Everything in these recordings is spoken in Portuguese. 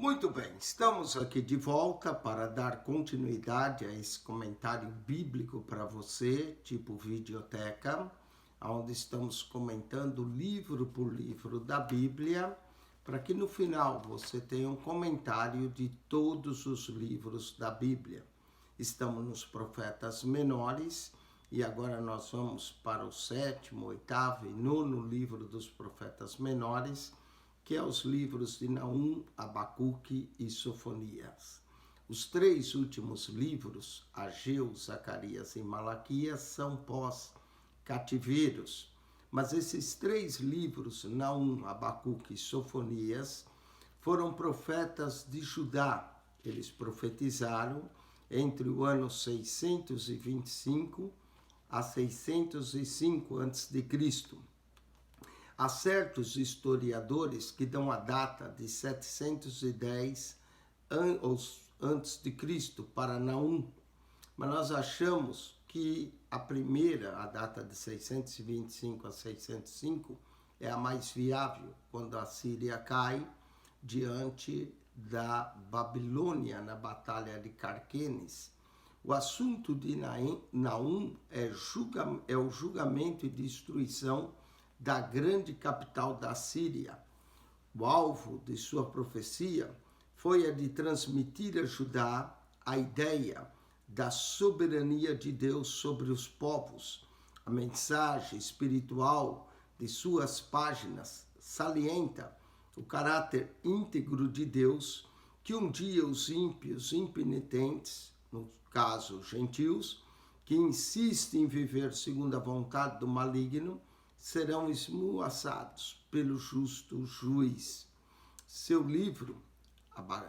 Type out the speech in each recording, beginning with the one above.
Muito bem, estamos aqui de volta para dar continuidade a esse comentário bíblico para você, tipo videoteca, onde estamos comentando livro por livro da Bíblia, para que no final você tenha um comentário de todos os livros da Bíblia. Estamos nos profetas menores e agora nós vamos para o sétimo, oitavo e nono livro dos profetas menores, que é os livros de Naum, Abacuque e Sofonias. Os três últimos livros, Ageu, Zacarias e Malaquias, são pós-cativeiros. Mas esses três livros, Naum, Abacuque e Sofonias, foram profetas de Judá. Eles profetizaram entre o ano 625 a 605 a.C. Há certos historiadores que dão a data de 710 antes de Cristo para Naum, mas nós achamos que a data de 625 a 605, é a mais viável, quando a Síria cai diante da Babilônia na Batalha de Carquemes. O assunto de Naum é o julgamento e destruição da grande capital da Síria. O alvo de sua profecia foi a de transmitir a Judá a ideia da soberania de Deus sobre os povos. A mensagem espiritual de suas páginas salienta o caráter íntegro de Deus, que um dia os ímpios impenitentes, no caso gentios, que insistem em viver segundo a vontade do maligno, serão esmuaçados pelo justo juiz. Seu livro,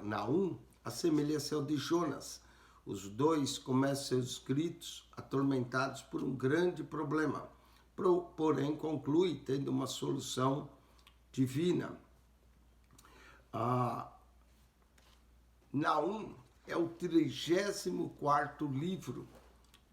Naum, assemelha-se ao de Jonas. Os dois começam seus escritos atormentados por um grande problema, porém conclui tendo uma solução divina. Naum é o 34º livro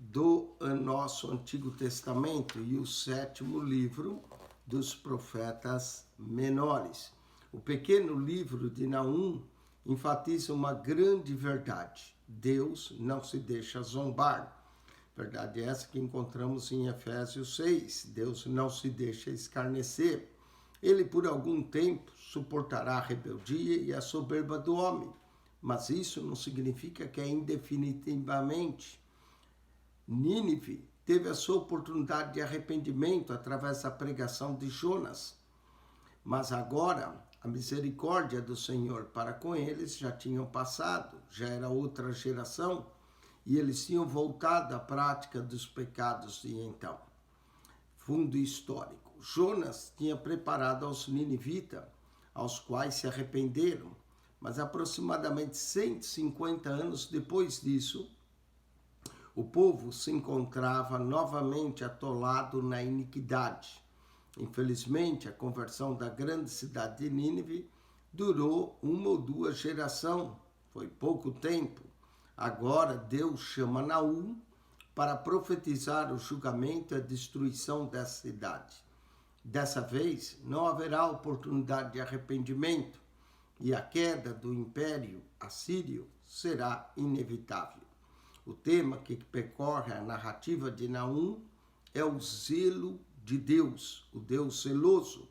do nosso Antigo Testamento e o 7º livro dos profetas menores. O pequeno livro de Naum enfatiza uma grande verdade: Deus não se deixa zombar. Verdade essa que encontramos em Efésios 6. Deus não se deixa escarnecer. Ele por algum tempo suportará a rebeldia e a soberba do homem, mas isso não significa que é indefinitivamente. Nínive teve a sua oportunidade de arrependimento através da pregação de Jonas, mas agora a misericórdia do Senhor para com eles já tinham passado, já era outra geração, e eles tinham voltado à prática dos pecados de então. Fundo histórico: Jonas tinha preparado aos ninivitas, aos quais se arrependeram, mas aproximadamente 150 anos depois disso, o povo se encontrava novamente atolado na iniquidade. Infelizmente, a conversão da grande cidade de Nínive durou 1 ou 2 gerações, foi pouco tempo. Agora Deus chama Naum para profetizar o julgamento e a destruição dessa cidade. Dessa vez, não haverá oportunidade de arrependimento e a queda do império assírio será inevitável. O tema que percorre a narrativa de Naum é o zelo de Deus, o Deus zeloso.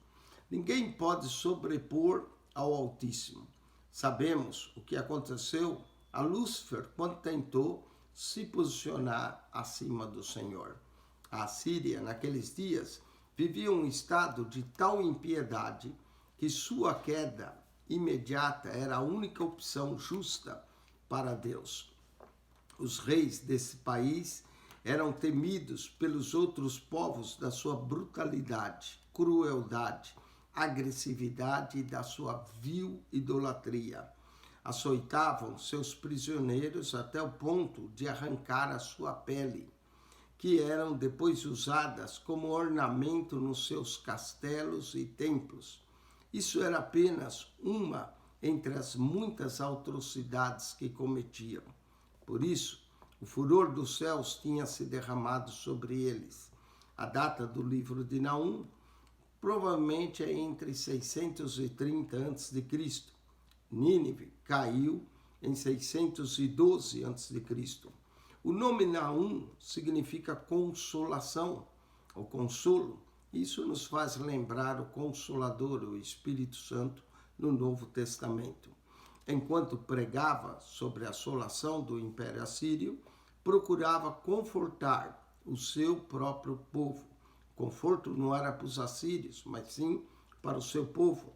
Ninguém pode sobrepor ao Altíssimo. Sabemos o que aconteceu a Lúcifer quando tentou se posicionar acima do Senhor. A Síria, naqueles dias, vivia um estado de tal impiedade que sua queda imediata era a única opção justa para Deus. Os reis desse país eram temidos pelos outros povos da sua brutalidade, crueldade, agressividade e da sua vil idolatria. Açoitavam seus prisioneiros até o ponto de arrancar a sua pele, que eram depois usadas como ornamento nos seus castelos e templos. Isso era apenas uma entre as muitas atrocidades que cometiam. Por isso, o furor dos céus tinha se derramado sobre eles. A data do livro de Naum provavelmente é entre 630 a.C., Nínive caiu em 612 a.C. O nome Naum significa consolação, ou consolo. Isso nos faz lembrar o Consolador, o Espírito Santo, no Novo Testamento. Enquanto pregava sobre a assolação do Império Assírio, procurava confortar o seu próprio povo. Conforto não era para os assírios, mas sim para o seu povo.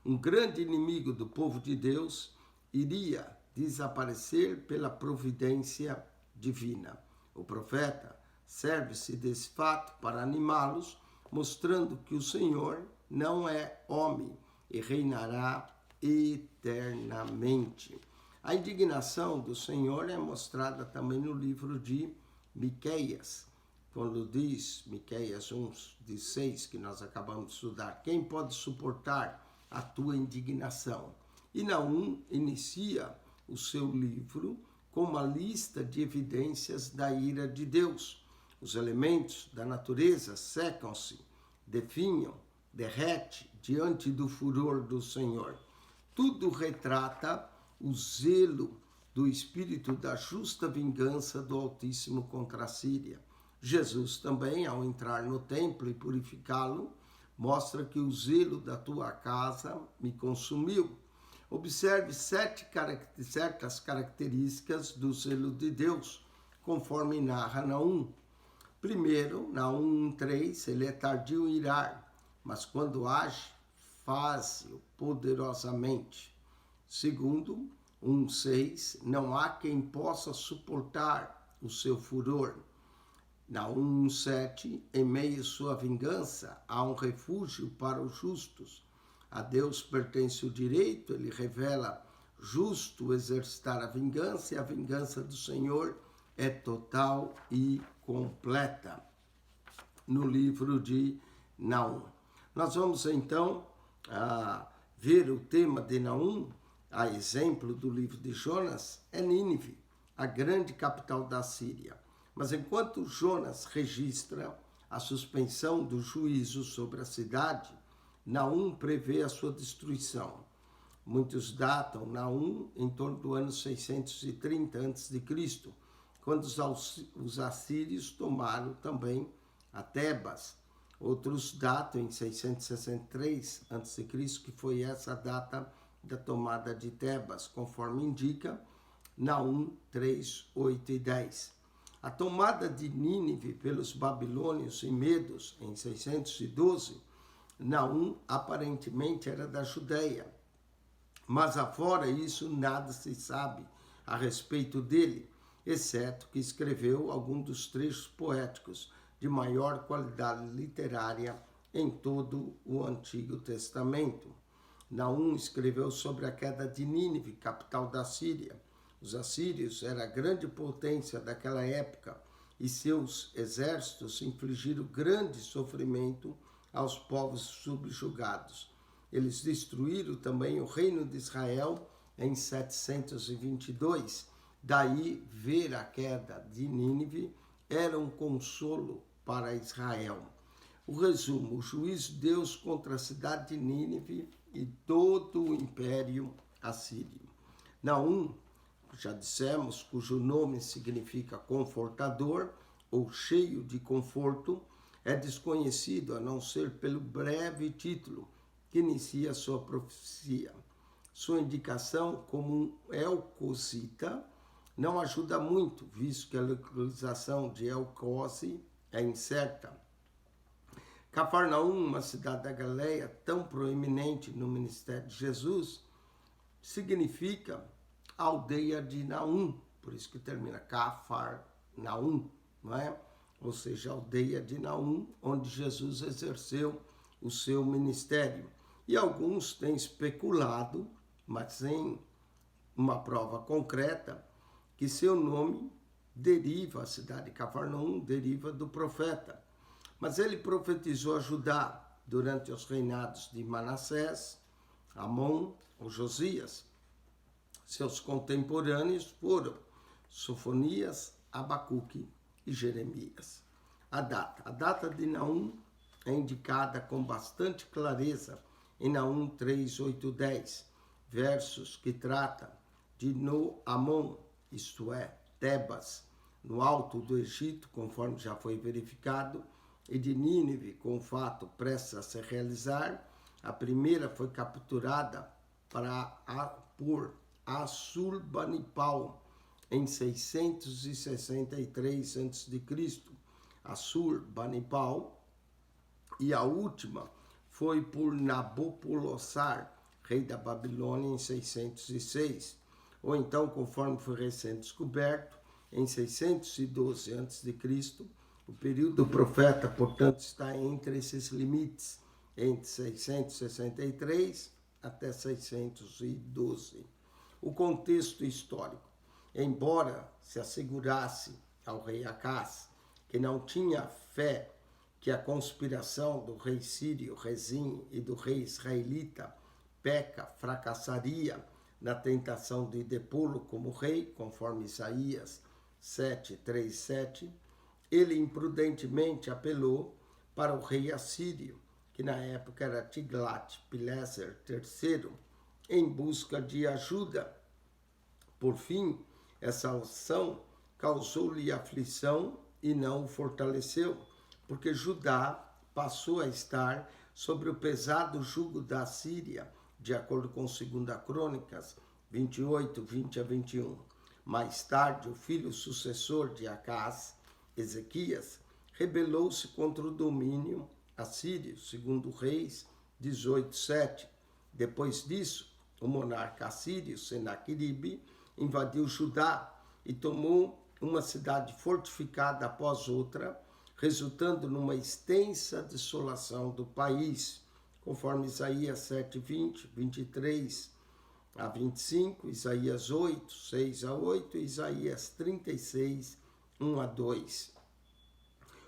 Um grande inimigo do povo de Deus iria desaparecer pela providência divina. O profeta serve-se desse fato para animá-los, mostrando que o Senhor não é homem e reinará eternamente. A indignação do Senhor é mostrada também no livro de Miqueias, quando diz, Miqueias 1:6, que nós acabamos de estudar, quem pode suportar a tua indignação? E Naum inicia o seu livro com uma lista de evidências da ira de Deus. Os elementos da natureza secam-se, definham, derrete diante do furor do Senhor. Tudo retrata o zelo do Espírito da justa vingança do Altíssimo contra a Síria. Jesus também, ao entrar no templo e purificá-lo, mostra que o zelo da tua casa me consumiu. Observe certas características do zelo de Deus, conforme narra Naum. Primeiro, Naum 1:3, ele é tardio em irar, mas quando age, faz-o poderosamente. Segundo, 1:6, não há quem possa suportar o seu furor. Naum 1:7, em meio à sua vingança, há um refúgio para os justos. A Deus pertence o direito, ele revela justo exercitar a vingança, e a vingança do Senhor é total e completa. No livro de Naum. Nós vamos então ver o tema de Naum, a exemplo do livro de Jonas, é Nínive, a grande capital da Síria. Mas enquanto Jonas registra a suspensão do juízo sobre a cidade, Naum prevê a sua destruição. Muitos datam Naum em torno do ano 630 a.C., quando os assírios tomaram também a Tebas. Outros datam em 663 a.C., que foi essa data da tomada de Tebas, conforme indica Naum 3, 8 e 10. A tomada de Nínive pelos babilônios e medos em 612, Naum aparentemente era da Judéia, mas afora isso nada se sabe a respeito dele, exceto que escreveu alguns dos trechos poéticos de maior qualidade literária em todo o Antigo Testamento. Naum escreveu sobre a queda de Nínive, capital da Síria. Os assírios eram a grande potência daquela época e seus exércitos infligiram grande sofrimento aos povos subjugados. Eles destruíram também o reino de Israel em 722. Daí, ver a queda de Nínive era um consolo para Israel. O resumo: o juízo de Deus contra a cidade de Nínive e todo o império assírio. Naum, já dissemos, cujo nome significa confortador ou cheio de conforto, é desconhecido a não ser pelo breve título que inicia sua profecia. Sua indicação como um elcosita não ajuda muito, visto que a localização de Elcose é incerta. Cafarnaum, uma cidade da Galileia tão proeminente no ministério de Jesus, significa aldeia de Naum, por isso que termina Cafarnaum, não é? Ou seja, aldeia de Naum, onde Jesus exerceu o seu ministério. E alguns têm especulado, mas sem uma prova concreta, que seu nome deriva, a cidade de Cafarnaum, deriva do profeta. Mas ele profetizou a Judá durante os reinados de Manassés, Amon ou Josias. Seus contemporâneos foram Sofonias, Abacuque e Jeremias. A data de Naum é indicada com bastante clareza em Naum 3, 8, 10. versos que trata de No-Amon, isto é, Tebas, no alto do Egito, conforme já foi verificado, e de Nínive, com o fato prestes a se realizar. A primeira foi capturada por Assurbanipal em 663 a.C., Assurbanipal, e a última foi por Nabopolassar, rei da Babilônia, em 606, ou então, conforme foi recém-descoberto, em 612 a.C., o período do profeta, portanto, está entre esses limites, entre 663 até 612. O contexto histórico. Embora se assegurasse ao rei Acaz que não tinha fé que a conspiração do rei sírio Rezim e do rei israelita Peca fracassaria na tentação de depô-lo como rei, conforme Isaías 7:3-7, ele imprudentemente apelou para o rei assírio, que na época era Tiglat-Pileser III, em busca de ajuda. Por fim, essa ação causou-lhe aflição e não o fortaleceu, porque Judá passou a estar sobre o pesado jugo da Síria, de acordo com 2 Crônicas 28, 20-21. Mais tarde, o filho sucessor de Acaz, Ezequias, rebelou-se contra o domínio assírio, segundo Reis 18:7. Depois disso, o monarca assírio, Senaqueribe, invadiu Judá e tomou uma cidade fortificada após outra, resultando numa extensa desolação do país, conforme Isaías 7:20, 23-25, Isaías 8, 6-8 e Isaías 36, 1-2.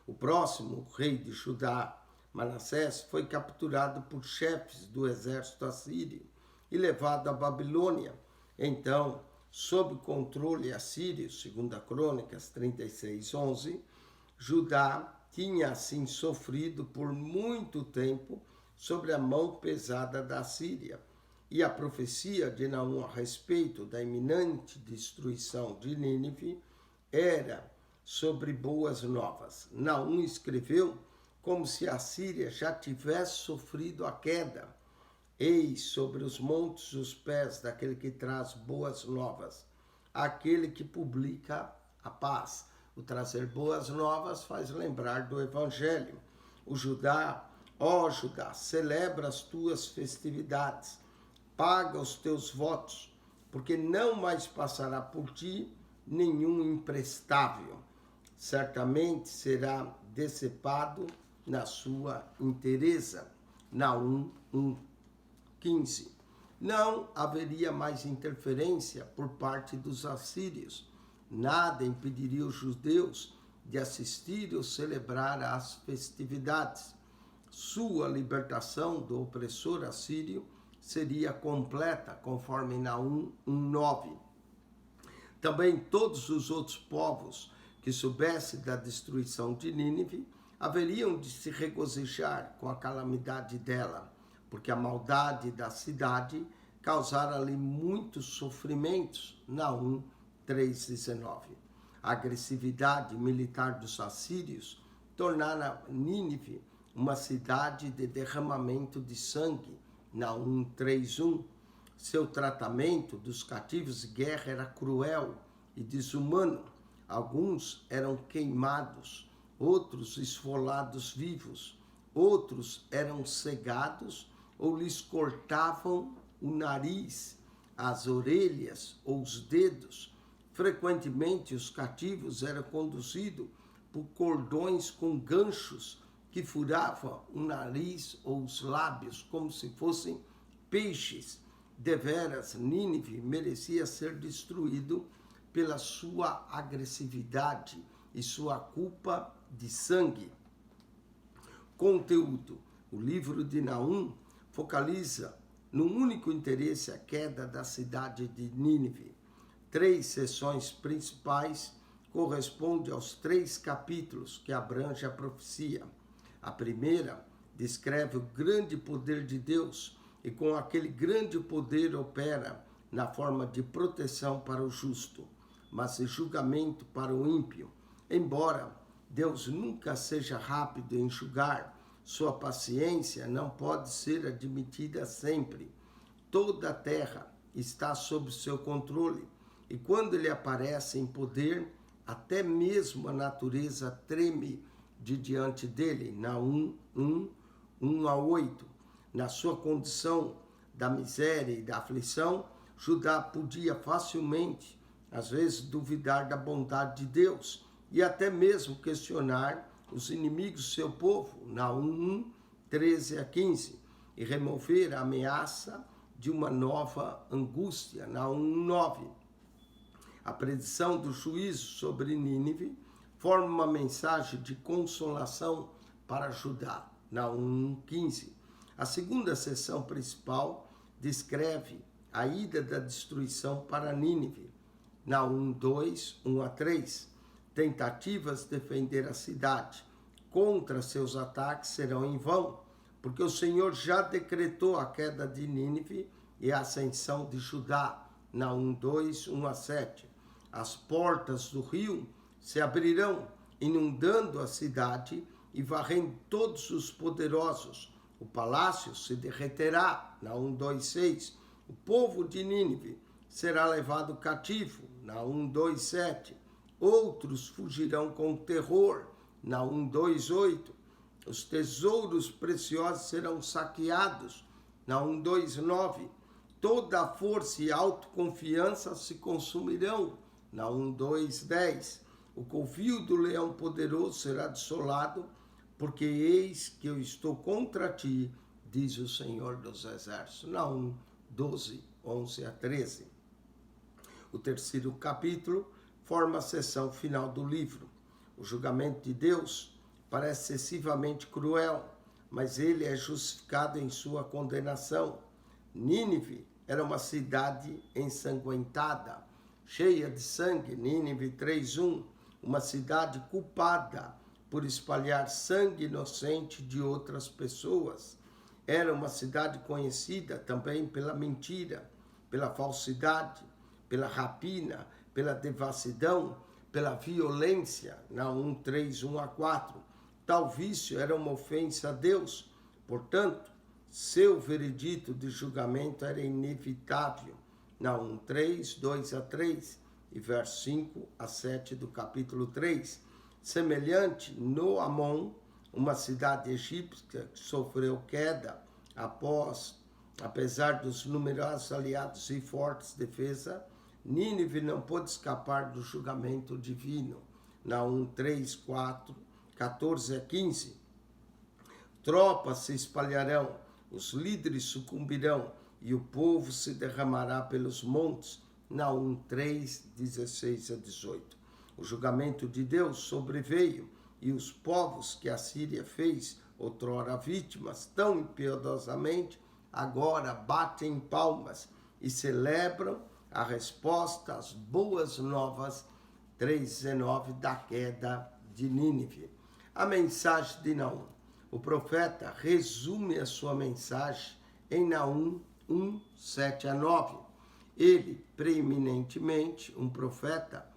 O próximo rei de Judá, Manassés, foi capturado por chefes do exército assírio e levado à Babilônia. Então, sob controle assírio, 2 Crônicas 36:11, Judá tinha assim sofrido por muito tempo sobre a mão pesada da Síria, e a profecia de Naum a respeito da iminente destruição de Nínive era sobre boas novas. Naum escreveu como se a Síria já tivesse sofrido a queda. Eis sobre os montes os pés daquele que traz boas novas, aquele que publica a paz. O trazer boas novas faz lembrar do Evangelho. O Judá, ó Judá, celebra as tuas festividades, paga os teus votos, porque não mais passará por ti nenhum imprestável. Certamente será decepado na sua inteireza. Naum 1:15. Não haveria mais interferência por parte dos assírios. Nada impediria os judeus de assistir ou celebrar as festividades. Sua libertação do opressor assírio seria completa, conforme Naum 1:9. Também todos os outros povos que soubessem da destruição de Nínive haveriam de se regozijar com a calamidade dela, porque a maldade da cidade causara ali muitos sofrimentos. Naum 3:19. A agressividade militar dos assírios tornara Nínive uma cidade de derramamento de sangue. Naum 3:1. Seu tratamento dos cativos de guerra era cruel e desumano. Alguns eram queimados, outros esfolados vivos, outros eram cegados ou lhes cortavam o nariz, as orelhas ou os dedos. Frequentemente, os cativos eram conduzidos por cordões com ganchos que furavam o nariz ou os lábios, como se fossem peixes. Deveras, Nínive merecia ser destruído pela sua agressividade e sua culpa de sangue. Conteúdo: o livro de Naum focaliza num único interesse a queda da cidade de Nínive. 3 seções principais correspondem aos 3 capítulos que abrange a profecia. A primeira descreve o grande poder de Deus e com aquele grande poder opera na forma de proteção para o justo, mas de julgamento para o ímpio. Embora Deus nunca seja rápido em julgar, sua paciência não pode ser admitida sempre. Toda a terra está sob seu controle, e quando ele aparece em poder, até mesmo a natureza treme de diante dele. Naum 1:8. Na sua condição da miséria e da aflição, Judá podia facilmente, às vezes, duvidar da bondade de Deus e até mesmo questionar os inimigos do seu povo, Naum 1:13-15, e remover a ameaça de uma nova angústia, Naum 9. A predição do juízo sobre Nínive forma uma mensagem de consolação para Judá, Naum 1:15. A segunda seção principal descreve a ida da destruição para Nínive, Naum 2:1-3. Tentativas de defender a cidade contra seus ataques serão em vão, porque o Senhor já decretou a queda de Nínive e a ascensão de Judá, Naum 2:1-7. As portas do rio se abrirão, inundando a cidade e varrendo todos os poderosos. O palácio se derreterá, Naum 2:6. O povo de Nínive será levado cativo, Naum 2:7. Outros fugirão com terror, Naum 2:8. Os tesouros preciosos serão saqueados, Naum 2:9. Toda a força e autoconfiança se consumirão, Naum 2:10. O covil do leão poderoso será desolado, porque eis que eu estou contra ti, diz o Senhor dos Exércitos. Naum 12:11-13. O terceiro capítulo forma a seção final do livro. O julgamento de Deus parece excessivamente cruel, mas ele é justificado em sua condenação. Nínive era uma cidade ensanguentada, cheia de sangue, Nínive 3:1, uma cidade culpada por espalhar sangue inocente de outras pessoas. Era uma cidade conhecida também pela mentira, pela falsidade, pela rapina, pela devassidão, pela violência, Naum 3:1-4. Tal vício era uma ofensa a Deus, portanto, seu veredito de julgamento era inevitável, Naum 3:2-3 e verso 5-7 do capítulo 3. Semelhante no Amon, uma cidade egípcia que sofreu queda apesar dos numerosos aliados e fortes defesa, Nínive não pôde escapar do julgamento divino. Naum 3:14-15. Tropas se espalharão, os líderes sucumbirão e o povo se derramará pelos montes. Naum 3:16-18. O julgamento de Deus sobreveio e os povos que a Síria fez, outrora vítimas tão impiedosamente, agora batem palmas e celebram a resposta às boas novas, 3:19, da queda de Nínive. A mensagem de Naum. O profeta resume a sua mensagem em Naum 1:7-9. Ele, preeminentemente, um profeta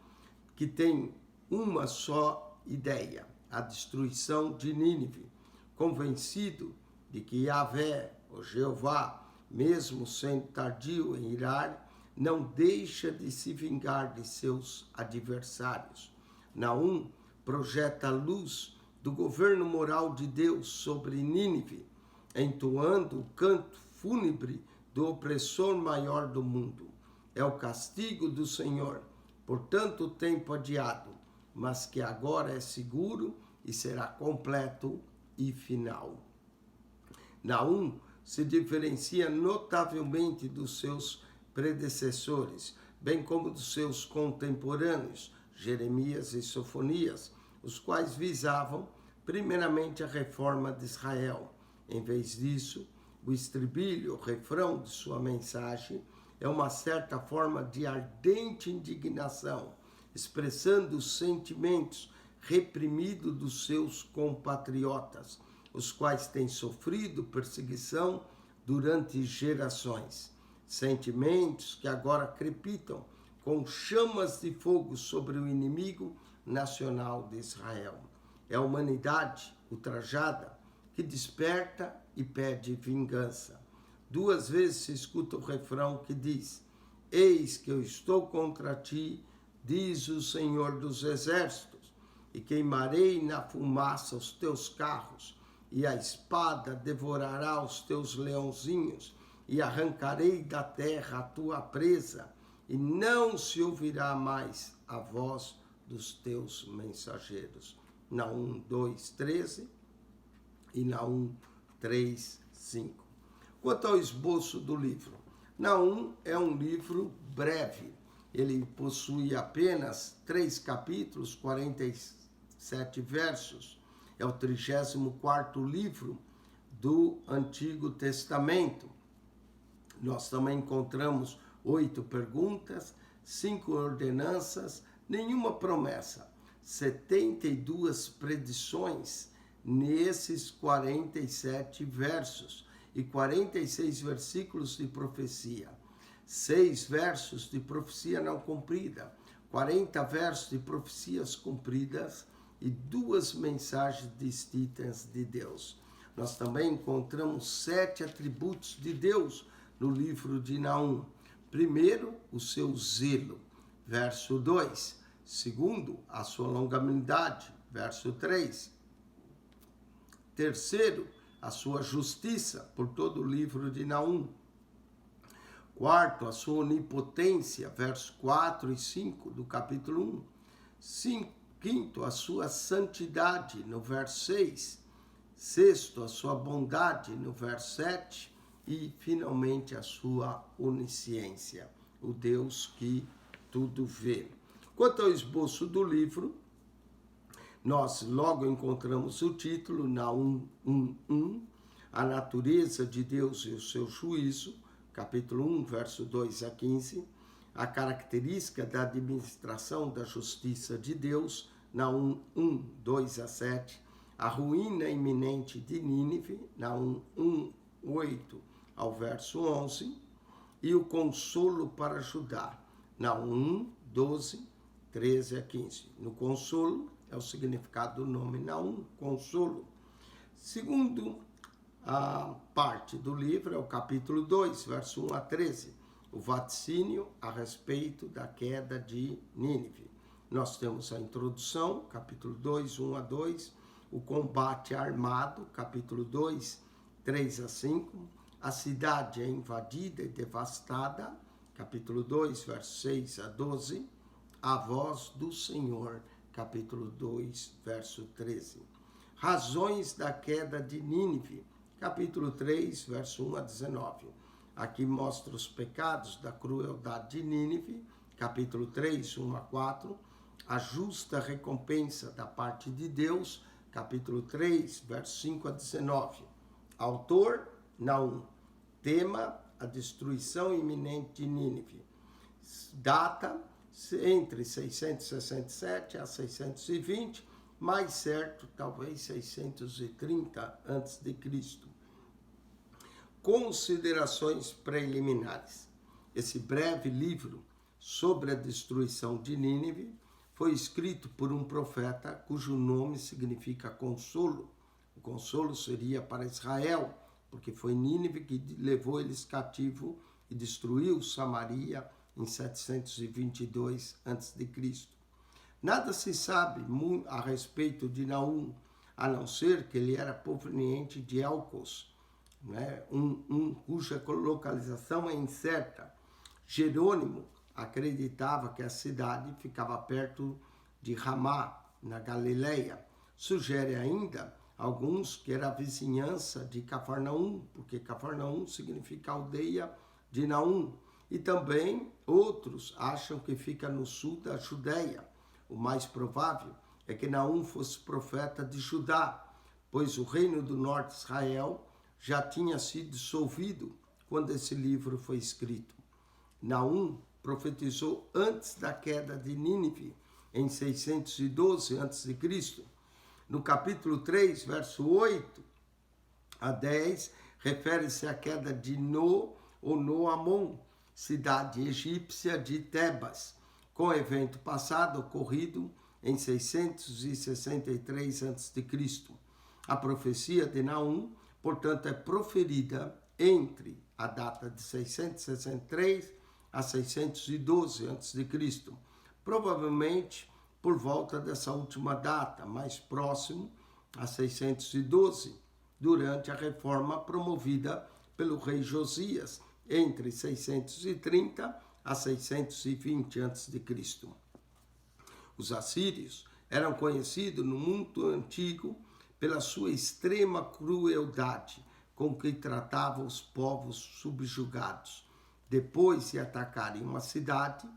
que tem uma só ideia, a destruição de Nínive, convencido de que Yahvé, o Jeová, mesmo sendo tardio em irar, não deixa de se vingar de seus adversários. Naum projeta a luz do governo moral de Deus sobre Nínive, entoando o canto fúnebre do opressor maior do mundo. É o castigo do Senhor, por tanto tempo adiado, mas que agora é seguro e será completo e final. Naum se diferencia notavelmente dos seus predecessores, bem como dos seus contemporâneos, Jeremias e Sofonias, os quais visavam primeiramente a reforma de Israel. Em vez disso, o estribilho, o refrão de sua mensagem é uma certa forma de ardente indignação, expressando os sentimentos reprimidos dos seus compatriotas, os quais têm sofrido perseguição durante gerações. Sentimentos que agora crepitam com chamas de fogo sobre o inimigo nacional de Israel. É a humanidade ultrajada que desperta e pede vingança. 2 vezes se escuta o refrão que diz: eis que eu estou contra ti, diz o Senhor dos Exércitos, e queimarei na fumaça os teus carros, e a espada devorará os teus leãozinhos, e arrancarei da terra a tua presa, e não se ouvirá mais a voz dos teus mensageiros. Naum 2:13 e Naum 3:5. Quanto ao esboço do livro, Naum é um livro breve. Ele possui apenas 3 capítulos, 47 versos. É o 34º livro do Antigo Testamento. Nós também encontramos 8 perguntas, 5 ordenanças, nenhuma promessa, 72 predições nesses 47 versos e 46 versículos de profecia, 6 versos de profecia não cumprida, 40 versos de profecias cumpridas e 2 mensagens distintas de Deus. Nós também encontramos 7 atributos de Deus no livro de Naum. Primeiro, o seu zelo, verso 2. Segundo, a sua longanimidade, verso 3. Terceiro, a sua justiça, por todo o livro de Naum. Quarto, a sua onipotência, versos 4 e 5 do capítulo 1. Quinto, a sua santidade, no verso 6. Sexto, a sua bondade, no verso 7. E, finalmente, a sua onisciência, o Deus que tudo vê. Quanto ao esboço do livro, nós logo encontramos o título, Naum 1:1, a natureza de Deus e o seu juízo, capítulo 1, verso 2 a 15, a característica da administração da justiça de Deus, Naum 1, 2 a 7, a ruína iminente de Nínive, Naum 1, 8 ao verso 11, e o consolo para Judá, Naum 12, 13 a 15. No consolo, é o significado do nome Naum, consolo. Segundo a parte do livro, é o capítulo 2, verso 1 a 13, o vaticínio a respeito da queda de Nínive. Nós temos a introdução, capítulo 2, 1 a 2, o combate armado, capítulo 2, 3 a 5, a cidade é invadida e devastada, capítulo 2, versos 6 a 12, a voz do Senhor, capítulo 2, verso 13. Razões da queda de Nínive, capítulo 3, verso 1 a 19. Aqui mostra os pecados da crueldade de Nínive, capítulo 3, 1 a 4. A justa recompensa da parte de Deus, capítulo 3, verso 5 a 19. Autor, Naum. Tema, a destruição iminente de Nínive. Data, entre 667 a 620, mais certo, talvez 630 a.C. Considerações preliminares. Esse breve livro sobre a destruição de Nínive foi escrito por um profeta cujo nome significa consolo. O consolo seria para Israel, porque foi Nínive que levou eles cativo e destruiu Samaria em 722 a.C. Nada se sabe a respeito de Naum, a não ser que ele era proveniente de Elcos, né? Cuja localização é incerta. Jerônimo acreditava que a cidade ficava perto de Ramá, na Galileia. Sugere ainda alguns que era a vizinhança de Cafarnaum, porque Cafarnaum significa aldeia de Naum. E também outros acham que fica no sul da Judéia. O mais provável é que Naum fosse profeta de Judá, pois o reino do norte de Israel já tinha sido dissolvido quando esse livro foi escrito. Naum profetizou antes da queda de Nínive, em 612 a.C. No capítulo 3, verso 8 a 10, refere-se à queda de No ou Noamon, cidade egípcia de Tebas, com o evento passado ocorrido em 663 a.C. A profecia de Naum, portanto, é proferida entre a data de 663 a 612 a.C., provavelmente por volta dessa última data, mais próximo a 612, durante a reforma promovida pelo rei Josias, entre 630 a 620 a.C. Os assírios eram conhecidos no mundo antigo pela sua extrema crueldade com que tratavam os povos subjugados. Depois de atacarem uma cidade,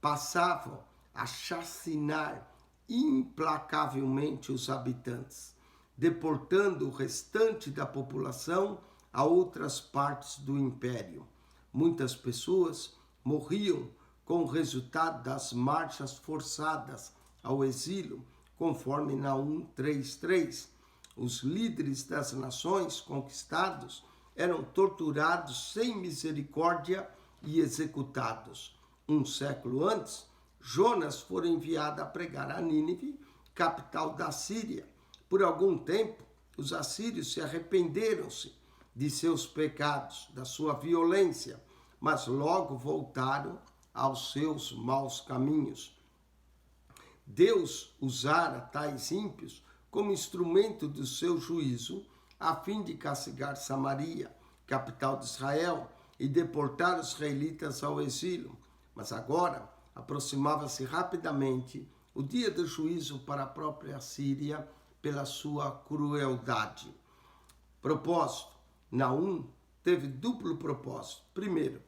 passavam a chacinar implacavelmente os habitantes, deportando o restante da população a outras partes do império. Muitas pessoas morriam com o resultado das marchas forçadas ao exílio, conforme Naum 3:3. Os líderes das nações conquistados eram torturados sem misericórdia e executados. Um século antes, Jonas foi enviado a pregar a Nínive, capital da Síria. Por algum tempo, os assírios se arrependeram-se de seus pecados, da sua violência, mas logo voltaram aos seus maus caminhos. Deus usara tais ímpios como instrumento do seu juízo, a fim de castigar Samaria, capital de Israel, e deportar os israelitas ao exílio. Mas agora aproximava-se rapidamente o dia do juízo para a própria Síria pela sua crueldade. Propósito: Naum teve duplo propósito. Primeiro,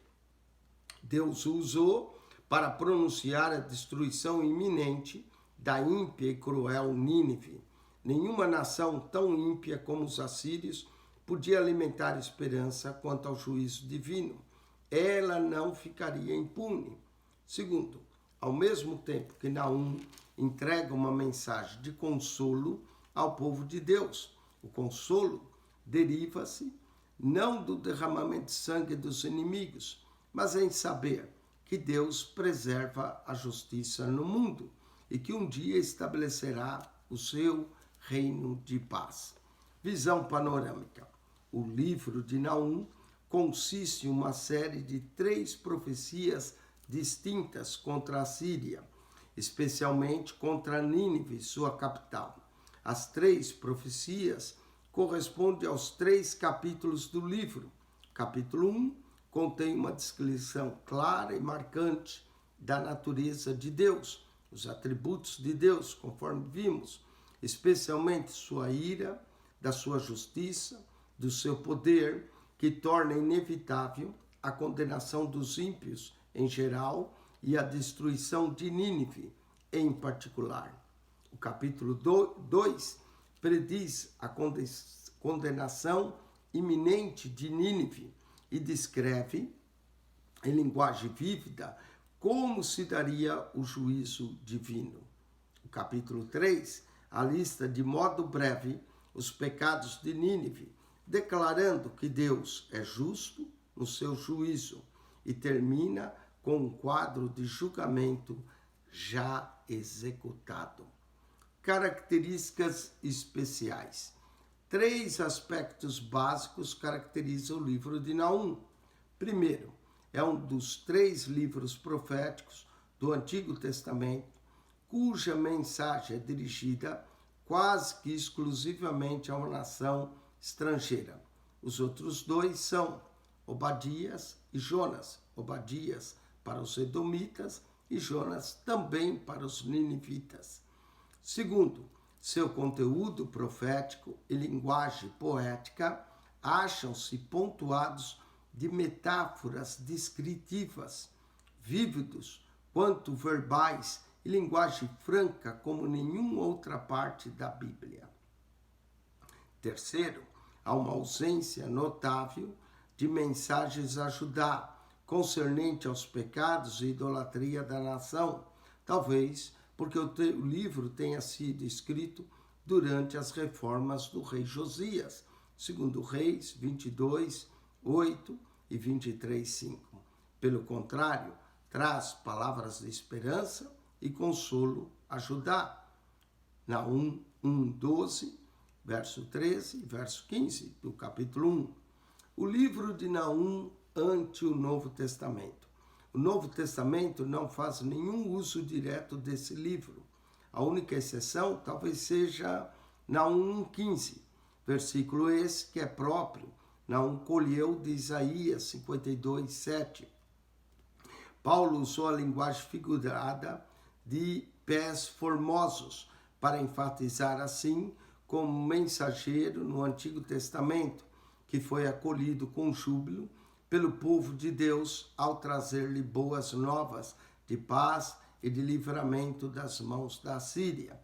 Deus o usou para pronunciar a destruição iminente da ímpia e cruel Nínive. Nenhuma nação tão ímpia como os assírios podia alimentar esperança quanto ao juízo divino. Ela não ficaria impune. Segundo, ao mesmo tempo que Naum entrega uma mensagem de consolo ao povo de Deus, o consolo deriva-se não do derramamento de sangue dos inimigos, mas em saber que Deus preserva a justiça no mundo e que um dia estabelecerá o seu reino de paz. Visão panorâmica. O livro de Naum consiste em uma série de 3 profecias distintas contra a Síria, especialmente contra Nínive, sua capital. As 3 profecias correspondem aos 3 capítulos do livro. Capítulo 1 contém uma descrição clara e marcante da natureza de Deus, os atributos de Deus, conforme vimos, especialmente sua ira, da sua justiça, do seu poder, que torna inevitável a condenação dos ímpios em geral e a destruição de Nínive em particular. O capítulo 2 prediz a condenação iminente de Nínive e descreve, em linguagem vívida, como se daria o juízo divino. O capítulo 3 alista de modo breve os pecados de Nínive, declarando que Deus é justo no seu juízo, e termina com um quadro de julgamento já executado. Características especiais. 3 aspectos básicos caracterizam o livro de Naum. Primeiro, é um dos 3 livros proféticos do Antigo Testamento, cuja mensagem é dirigida quase que exclusivamente a uma nação estrangeira. Os outros 2 são Obadias e Jonas. Obadias para os edomitas e Jonas também para os ninivitas. Segundo, seu conteúdo profético e linguagem poética acham-se pontuados de metáforas descritivas, vívidos quanto verbais e linguagem franca como nenhuma outra parte da Bíblia. Terceiro, há uma ausência notável de mensagens a Judá, concernente aos pecados e idolatria da nação, talvez porque o livro tenha sido escrito durante as reformas do rei Josias, segundo Reis 22, 8 e 23, 5. Pelo contrário, traz palavras de esperança e consolo a Judá. Naum 1, 12, verso 13 e verso 15 do capítulo 1. O livro de Naum ante o Novo Testamento. O Novo Testamento não faz nenhum uso direto desse livro. A única exceção talvez seja Naum 15, versículo esse que é próprio. Naum colheu de Isaías 52, 7. Paulo usou a linguagem figurada de pés formosos para enfatizar assim como mensageiro no Antigo Testamento, que foi acolhido com júbilo pelo povo de Deus ao trazer-lhe boas novas de paz e de livramento das mãos da Síria,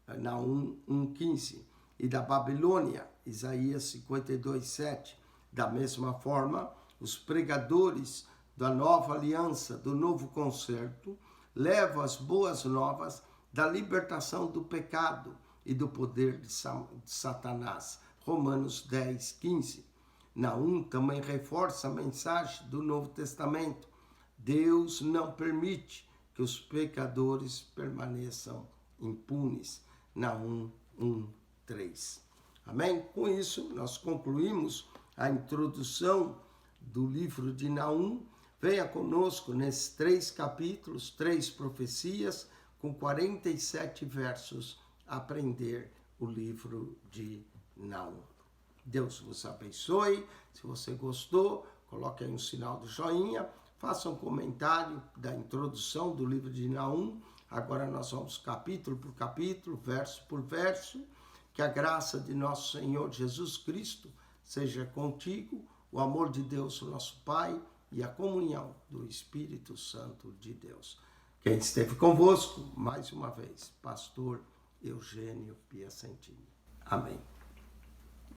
Naum 1,15, e da Babilônia, Isaías 52, 7. Da mesma forma, os pregadores da nova aliança, do novo concerto, levam as boas novas da libertação do pecado e do poder de Satanás, Romanos 10, 15. Naum também reforça a mensagem do Novo Testamento. Deus não permite que os pecadores permaneçam impunes. Naum 1, 3. Amém? Com isso, nós concluímos a introdução do livro de Naum. Venha conosco nesses 3 capítulos, 3 profecias, com 47 versos, aprender o livro de Naum. Deus vos abençoe. Se você gostou, coloque aí um sinal de joinha, faça um comentário da introdução do livro de Naum. Agora nós vamos capítulo por capítulo, verso por verso. Que a graça de nosso Senhor Jesus Cristo seja contigo, o amor de Deus, nosso Pai, e a comunhão do Espírito Santo de Deus. Quem esteve convosco, mais uma vez, pastor Eugênio Piacentini. Amém.